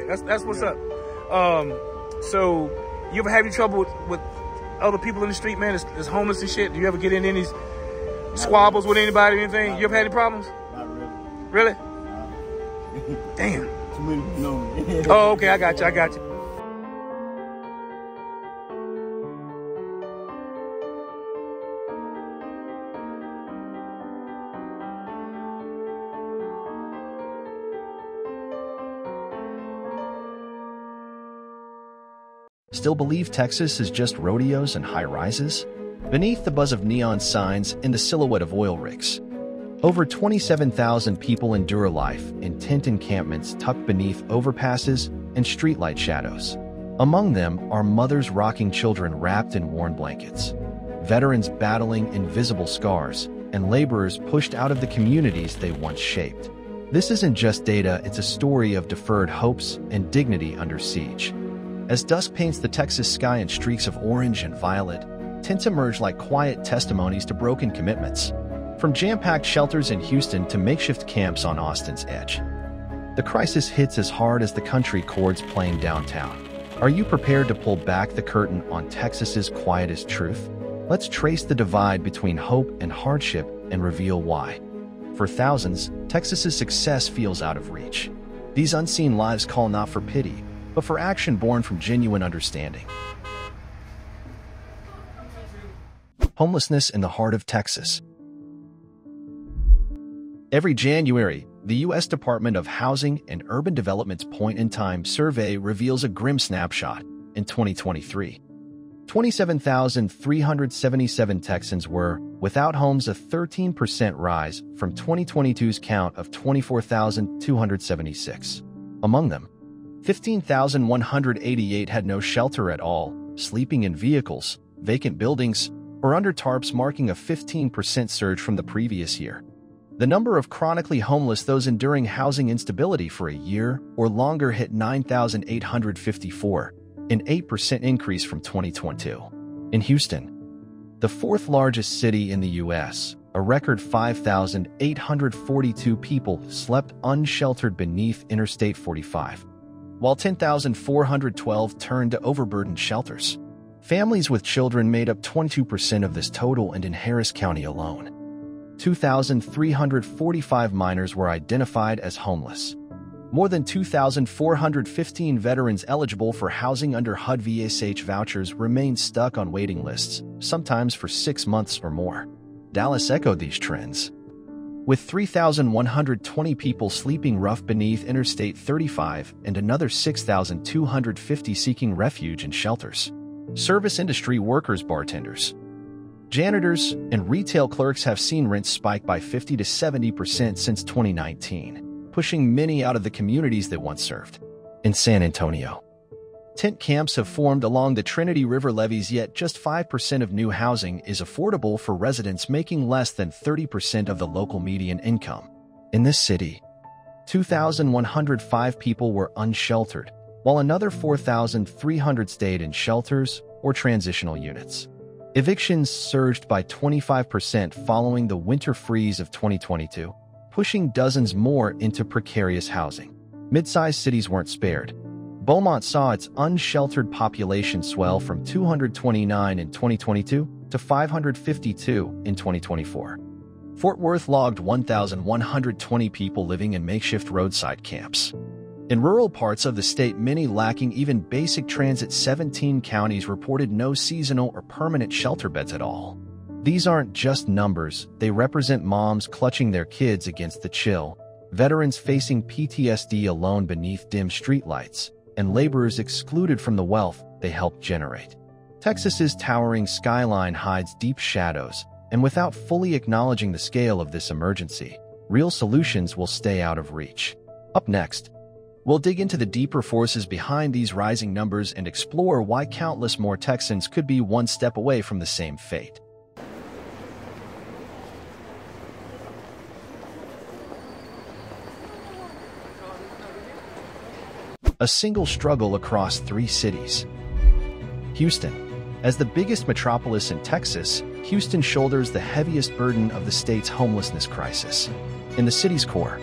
That's what's up. So you ever have any trouble with other people in the street, man? It's homeless and shit. Do you ever get in any squabbles with anybody or anything? You ever had any problems? Not really. Really? Damn. Too many people know me. Oh, okay. I got you. Still believe Texas is just rodeos and high-rises? Beneath the buzz of neon signs and the silhouette of oil rigs. Over 27,000 people endure life in tent encampments tucked beneath overpasses and streetlight shadows. Among them are mothers rocking children wrapped in warm blankets, veterans battling invisible scars, and laborers pushed out of the communities they once shaped. This isn't just data, it's a story of deferred hopes and dignity under siege. As dusk paints the Texas sky in streaks of orange and violet, tents emerge like quiet testimonies to broken commitments. From jam-packed shelters in Houston to makeshift camps on Austin's edge. The crisis hits as hard as the country chords playing downtown. Are you prepared to pull back the curtain on Texas's quietest truth? Let's trace the divide between hope and hardship and reveal why. For thousands, Texas's success feels out of reach. These unseen lives call not for pity, but for action born from genuine understanding. Homelessness in the heart of Texas. Every January, the U.S. Department of Housing and Urban Development's point-in-time survey reveals a grim snapshot in 2023. 27,377 Texans were without homes, a 13% rise from 2022's count of 24,276. Among them, 15,188 had no shelter at all, sleeping in vehicles, vacant buildings, or under tarps, marking a 15% surge from the previous year. The number of chronically homeless, those enduring housing instability for a year or longer, hit 9,854, an 8% increase from 2022. In Houston, the fourth largest city in the U.S., a record 5,842 people slept unsheltered beneath Interstate 45. While 10,412 turned to overburdened shelters. Families with children made up 22% of this total, and in Harris County alone, 2,345 minors were identified as homeless. More than 2,415 veterans eligible for housing under HUD VSH vouchers remained stuck on waiting lists, sometimes for 6 months or more. Dallas echoed these trends, with 3,120 people sleeping rough beneath Interstate 35 and another 6,250 seeking refuge in shelters. Service industry workers, bartenders, janitors, and retail clerks have seen rents spike by 50 to 70% since 2019, pushing many out of the communities they once served. In San Antonio, tent camps have formed along the Trinity River levees, yet just 5% of new housing is affordable for residents making less than 30% of the local median income. In this city, 2,105 people were unsheltered, while another 4,300 stayed in shelters or transitional units. Evictions surged by 25% following the winter freeze of 2022, pushing dozens more into precarious housing. Mid-sized cities weren't spared. Beaumont saw its unsheltered population swell from 229 in 2022 to 552 in 2024. Fort Worth logged 1,120 people living in makeshift roadside camps. In rural parts of the state, many lacking even basic transit, 17 counties reported no seasonal or permanent shelter beds at all. These aren't just numbers, they represent moms clutching their kids against the chill, veterans facing PTSD alone beneath dim streetlights, and laborers excluded from the wealth they helped generate. Texas's towering skyline hides deep shadows, and without fully acknowledging the scale of this emergency, real solutions will stay out of reach. Up next, we'll dig into the deeper forces behind these rising numbers and explore why countless more Texans could be one step away from the same fate. A single struggle across 3 cities. Houston. As the biggest metropolis in Texas, Houston shoulders the heaviest burden of the state's homelessness crisis. In the city's core,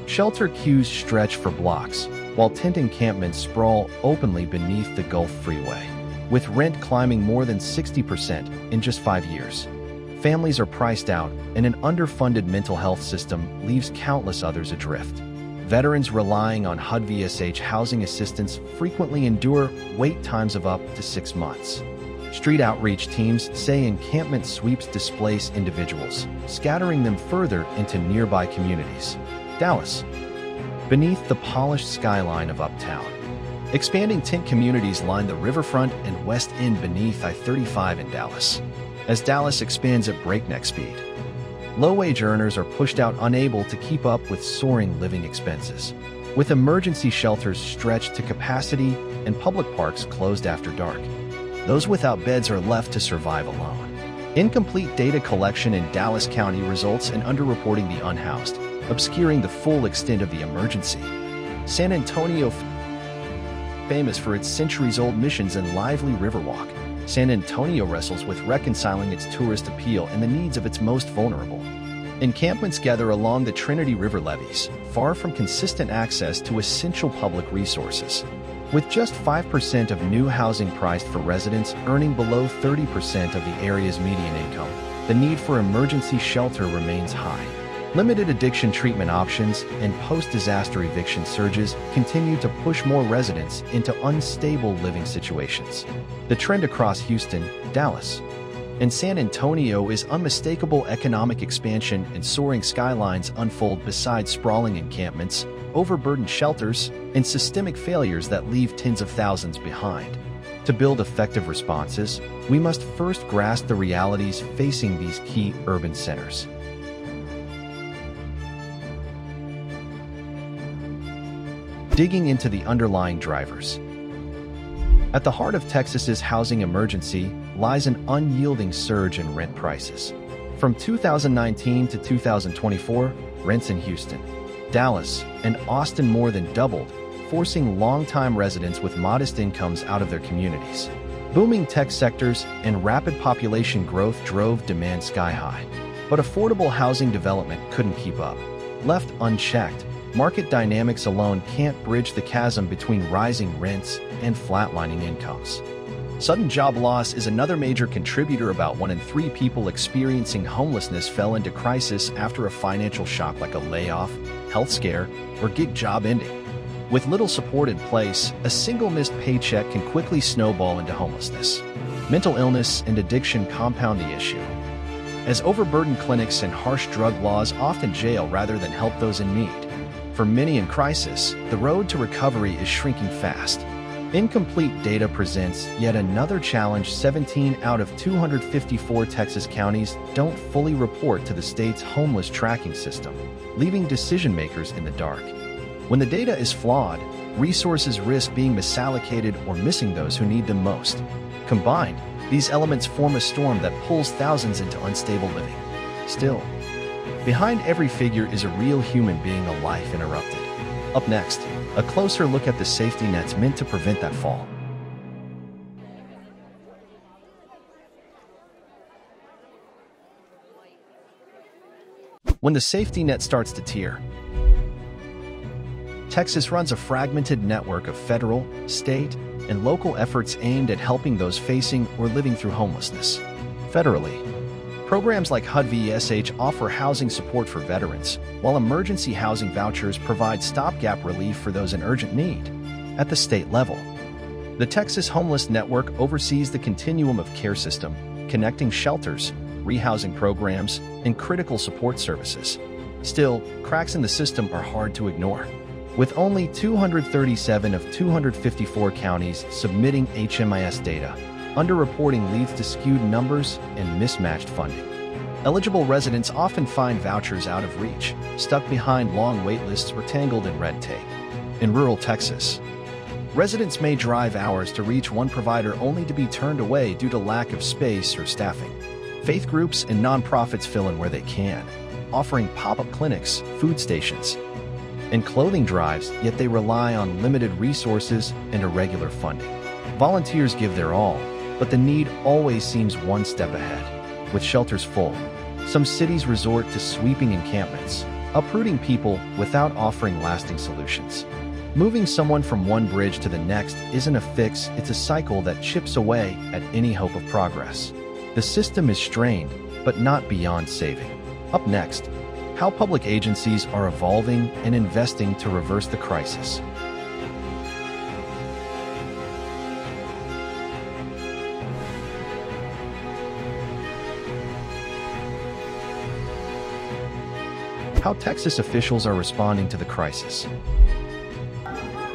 shelter queues stretch for blocks, while tent encampments sprawl openly beneath the Gulf Freeway, with rent climbing more than 60% in just 5 years. Families are priced out, and an underfunded mental health system leaves countless others adrift. Veterans relying on HUD-VSH housing assistance frequently endure wait times of up to 6 months. Street outreach teams say encampment sweeps displace individuals, scattering them further into nearby communities. Dallas. Beneath the polished skyline of Uptown, expanding tent communities line the riverfront and West End beneath I-35 in Dallas. As Dallas expands at breakneck speed, low-wage earners are pushed out, unable to keep up with soaring living expenses. With emergency shelters stretched to capacity and public parks closed after dark, those without beds are left to survive alone. Incomplete data collection in Dallas County results in underreporting the unhoused, obscuring the full extent of the emergency. San Antonio, famous for its centuries-old missions and lively riverwalk, San Antonio wrestles with reconciling its tourist appeal and the needs of its most vulnerable. Encampments gather along the Trinity River levees, far from consistent access to essential public resources. With just 5% of new housing priced for residents earning below 30% of the area's median income, the need for emergency shelter remains high. Limited addiction treatment options and post-disaster eviction surges continue to push more residents into unstable living situations. The trend across Houston, Dallas, and San Antonio is unmistakable. Economic expansion and soaring skylines unfold beside sprawling encampments, overburdened shelters, and systemic failures that leave tens of thousands behind. To build effective responses, we must first grasp the realities facing these key urban centers. Digging into the underlying drivers. At the heart of Texas's housing emergency lies an unyielding surge in rent prices. From 2019 to 2024, rents in Houston, Dallas, and Austin more than doubled, forcing longtime residents with modest incomes out of their communities. Booming tech sectors and rapid population growth drove demand sky high, but affordable housing development couldn't keep up. Left unchecked, market dynamics alone can't bridge the chasm between rising rents and flatlining incomes. Sudden job loss is another major contributor. About 1 in 3 people experiencing homelessness fell into crisis after a financial shock like a layoff, health scare, or gig job ending. With little support in place, a single missed paycheck can quickly snowball into homelessness. Mental illness and addiction compound the issue, as overburdened clinics and harsh drug laws often jail rather than help those in need. For many in crisis, the road to recovery is shrinking fast. Incomplete data presents yet another challenge. 17 out of 254 Texas counties don't fully report to the state's homeless tracking system, leaving decision-makers in the dark. When the data is flawed, resources risk being misallocated or missing those who need them most. Combined, these elements form a storm that pulls thousands into unstable living. Still, behind every figure is a real human being, a life interrupted. Up next, a closer look at the safety nets meant to prevent that fall. When the safety net starts to tear, Texas runs a fragmented network of federal, state, and local efforts aimed at helping those facing or living through homelessness. Federally, programs like HUD-VSH offer housing support for veterans, while emergency housing vouchers provide stopgap relief for those in urgent need. At the state level, the Texas Homeless Network oversees the continuum of care system, connecting shelters, rehousing programs, and critical support services. Still, cracks in the system are hard to ignore. With only 237 of 254 counties submitting HMIS data, underreporting leads to skewed numbers and mismatched funding. Eligible residents often find vouchers out of reach, stuck behind long waitlists or tangled in red tape. In rural Texas, residents may drive hours to reach one provider only to be turned away due to lack of space or staffing. Faith groups and nonprofits fill in where they can, offering pop-up clinics, food stations, and clothing drives, yet they rely on limited resources and irregular funding. Volunteers give their all, but the need always seems one step ahead. With shelters full, some cities resort to sweeping encampments, uprooting people without offering lasting solutions. Moving someone from one bridge to the next isn't a fix, it's a cycle that chips away at any hope of progress. The system is strained, but not beyond saving. Up next, how public agencies are evolving and investing to reverse the crisis. How Texas officials are responding to the crisis.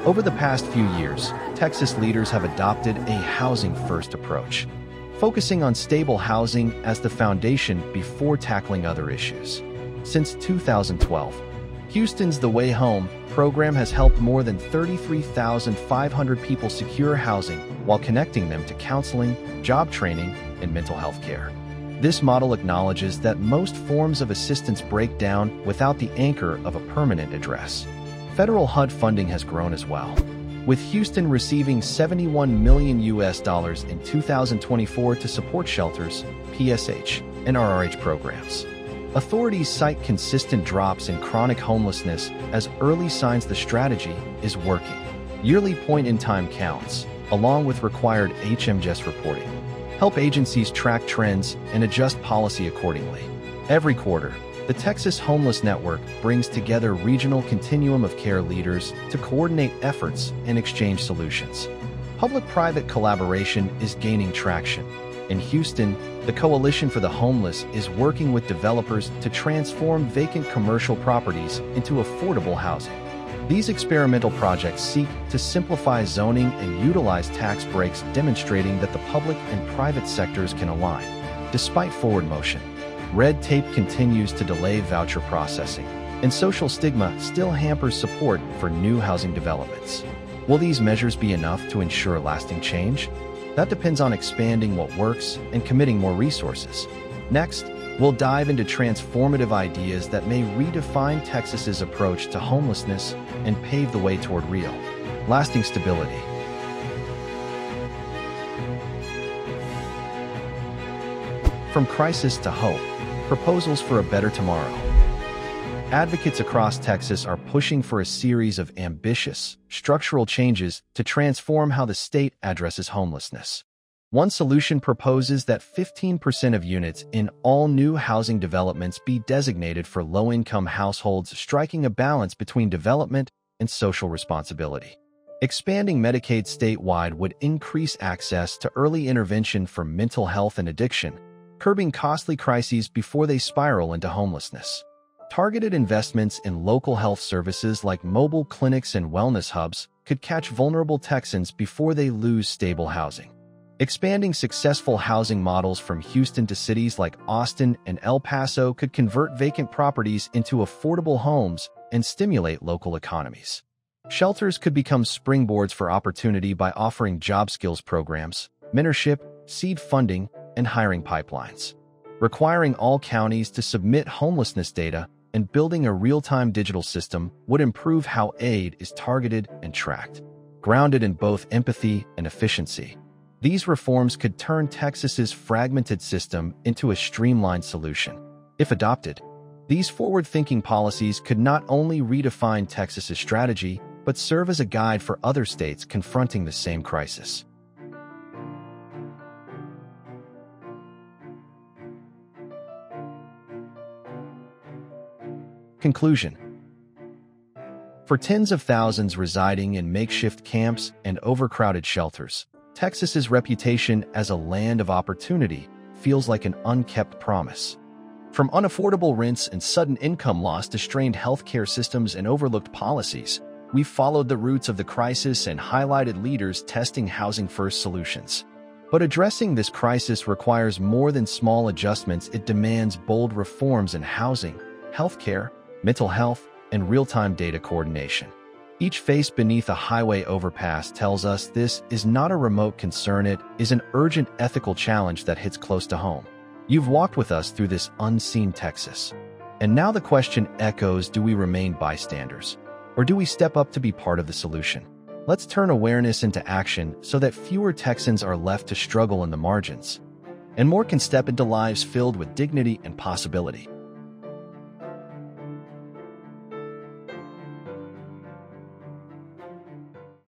Over the past few years, Texas leaders have adopted a housing-first approach, focusing on stable housing as the foundation before tackling other issues. Since 2012, Houston's The Way Home program has helped more than 33,500 people secure housing while connecting them to counseling, job training, and mental health care. This model acknowledges that most forms of assistance break down without the anchor of a permanent address. Federal HUD funding has grown as well, with Houston receiving $71 million in 2024 to support shelters, PSH, and RRH programs. Authorities cite consistent drops in chronic homelessness as early signs the strategy is working. Yearly point-in-time counts, along with required HMGS reporting, help agencies track trends and adjust policy accordingly. Every quarter, the Texas Homeless Network brings together regional continuum of care leaders to coordinate efforts and exchange solutions. Public-private collaboration is gaining traction. In Houston, the Coalition for the Homeless is working with developers to transform vacant commercial properties into affordable housing. These experimental projects seek to simplify zoning and utilize tax breaks, demonstrating that the public and private sectors can align. Despite forward motion, red tape continues to delay voucher processing, and social stigma still hampers support for new housing developments. Will these measures be enough to ensure lasting change? That depends on expanding what works and committing more resources. Next, we'll dive into transformative ideas that may redefine Texas's approach to homelessness and pave the way toward real, lasting stability. From crisis to hope, proposals for a better tomorrow. Advocates across Texas are pushing for a series of ambitious, structural changes to transform how the state addresses homelessness. One solution proposes that 15% of units in all new housing developments be designated for low-income households, striking a balance between development and social responsibility. Expanding Medicaid statewide would increase access to early intervention for mental health and addiction, curbing costly crises before they spiral into homelessness. Targeted investments in local health services like mobile clinics and wellness hubs could catch vulnerable Texans before they lose stable housing. Expanding successful housing models from Houston to cities like Austin and El Paso could convert vacant properties into affordable homes and stimulate local economies. Shelters could become springboards for opportunity by offering job skills programs, mentorship, seed funding, and hiring pipelines. Requiring all counties to submit homelessness data and building a real-time digital system would improve how aid is targeted and tracked. Grounded in both empathy and efficiency, these reforms could turn Texas's fragmented system into a streamlined solution. If adopted, these forward-thinking policies could not only redefine Texas's strategy, but serve as a guide for other states confronting the same crisis. Conclusion. For tens of thousands residing in makeshift camps and overcrowded shelters, Texas's reputation as a land of opportunity feels like an unkept promise. From unaffordable rents and sudden income loss to strained healthcare systems and overlooked policies, we've followed the roots of the crisis and highlighted leaders testing housing-first solutions. But addressing this crisis requires more than small adjustments. It demands bold reforms in housing, healthcare, mental health, and real-time data coordination. Each face beneath a highway overpass tells us this is not a remote concern, it is an urgent ethical challenge that hits close to home. You've walked with us through this unseen Texas. And now the question echoes, do we remain bystanders? Or do we step up to be part of the solution? Let's turn awareness into action so that fewer Texans are left to struggle in the margins, and more can step into lives filled with dignity and possibility.